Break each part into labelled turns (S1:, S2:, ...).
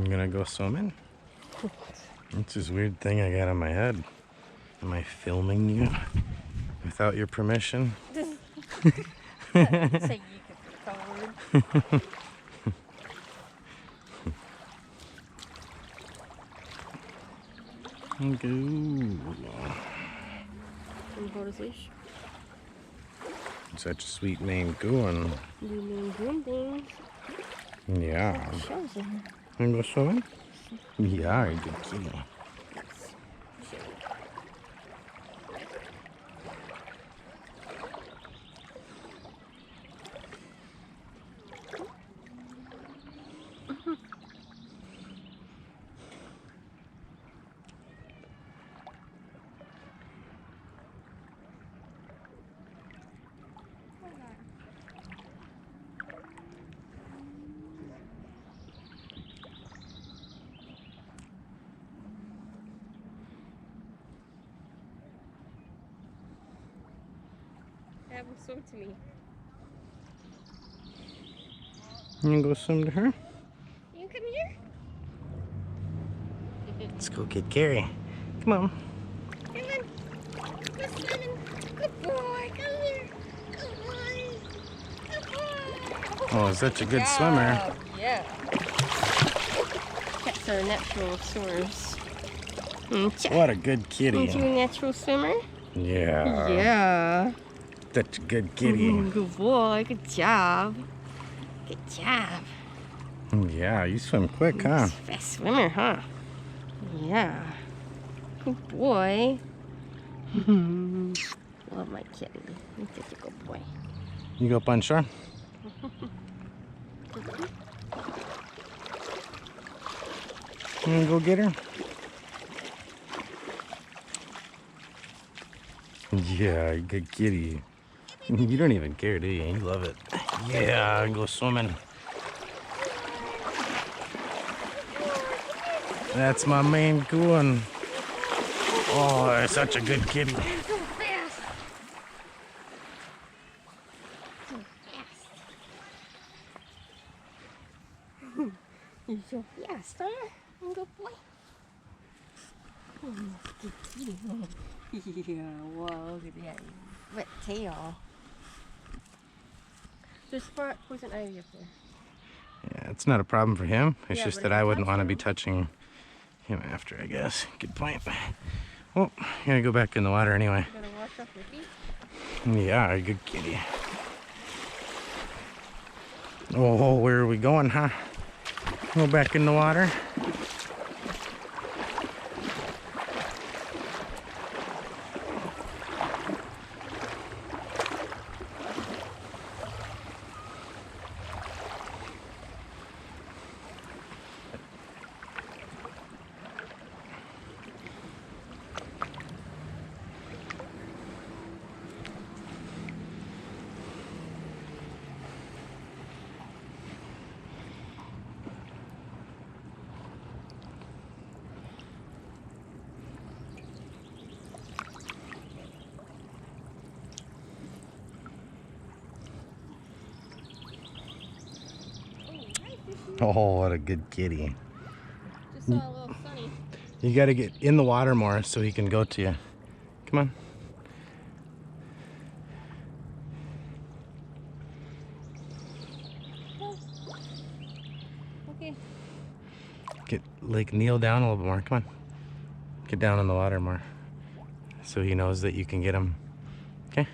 S1: I'm gonna go swimming. What's this weird thing I got on my head? Am I filming you without your permission?
S2: Say you could forward. Hold his leash.
S1: Such a sweet name, Goon.
S2: You name Goon things.
S1: Yeah.
S2: Shows him.
S1: Wanna go swimming? Yeah, you're a good kitty.
S2: Have him swim to me.
S1: You wanna go swim to her?
S2: You come here.
S1: Let's go get Carrie. Come on.
S2: Come on. Go swimming. Good boy. Come here. Good boy. Good boy.
S1: Oh, such a good swimmer.
S2: Yeah. Cats are natural swimmers.
S1: What a good kitty.
S2: Aren't you a natural swimmer?
S1: Yeah.
S2: Yeah.
S1: Such a good kitty.
S2: Good boy. Good job. Good job.
S1: Yeah, you swim quick, huh?
S2: Fast swimmer, huh? Yeah. Good boy. Love my kitty. He's such a good boy.
S1: You go up on shore? You wanna go get her? Yeah, good kitty. You don't even care, do you? You love it. Yeah, go swimming. That's my main Goon. Oh, they're such a good kitty.
S2: So fast. So fast. You're so fast, huh? Good boy. Good kitty. Yeah, wow, look at that wet tail. There's poison ivy up there.
S1: Yeah, it's not a problem for him. It's
S2: Yeah,
S1: just
S2: but
S1: that
S2: if
S1: I
S2: you
S1: wouldn't
S2: touch
S1: want to
S2: him-
S1: be touching him after, I guess. Good point. Well, I'm gonna go back in the water anyway.
S2: You gotta wash off your feet.
S1: Yeah, good kitty. Oh, where are we going, huh? Go back in the water. Oh, what a good kitty.
S2: Just saw a little sunny.
S1: You gotta get in the water more so he can go to you. Come on.
S2: Okay.
S1: Get, like, kneel down a little bit more. Come on. Get down in the water more. So he knows that you can get him. Okay?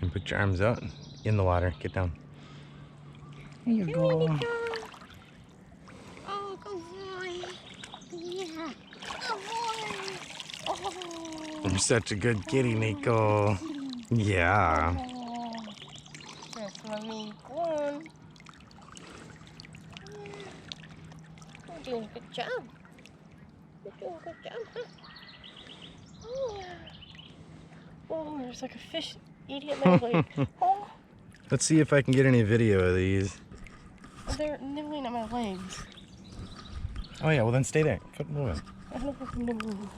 S1: And put your arms out in the water. Get down. There you go.
S2: Oh, good boy. Yeah. Good boy. Oh.
S1: You're such a good kitty, Neko. Yeah.
S2: Oh. That's my main Goon. You're doing a good job. You're doing a good job, huh? Oh, yeah. Oh, there's like a fish eating at my leg. Oh,
S1: Let's see if I can get any video of these.
S2: they're nibbling at my legs.
S1: Oh yeah, well then stay there. Keep moving.
S2: I don't know if I'm nibbling.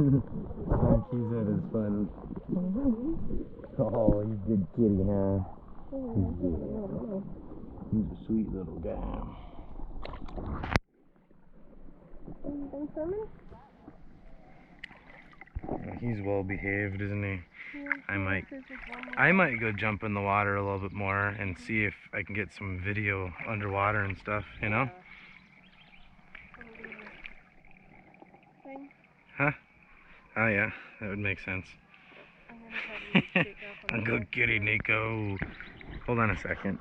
S1: He's had his fun. Oh, he's a good kitty, huh? He's a sweet little guy.
S2: Anything swimming?
S1: He's well behaved, isn't he?
S2: Yeah,
S1: I might go jump in the water a little bit more and see if I can get some video underwater and stuff, you know?
S2: Thing.
S1: Huh? Oh yeah, that would make sense.
S2: I'm gonna try to
S1: A good kitty, Neko. Hold on a second.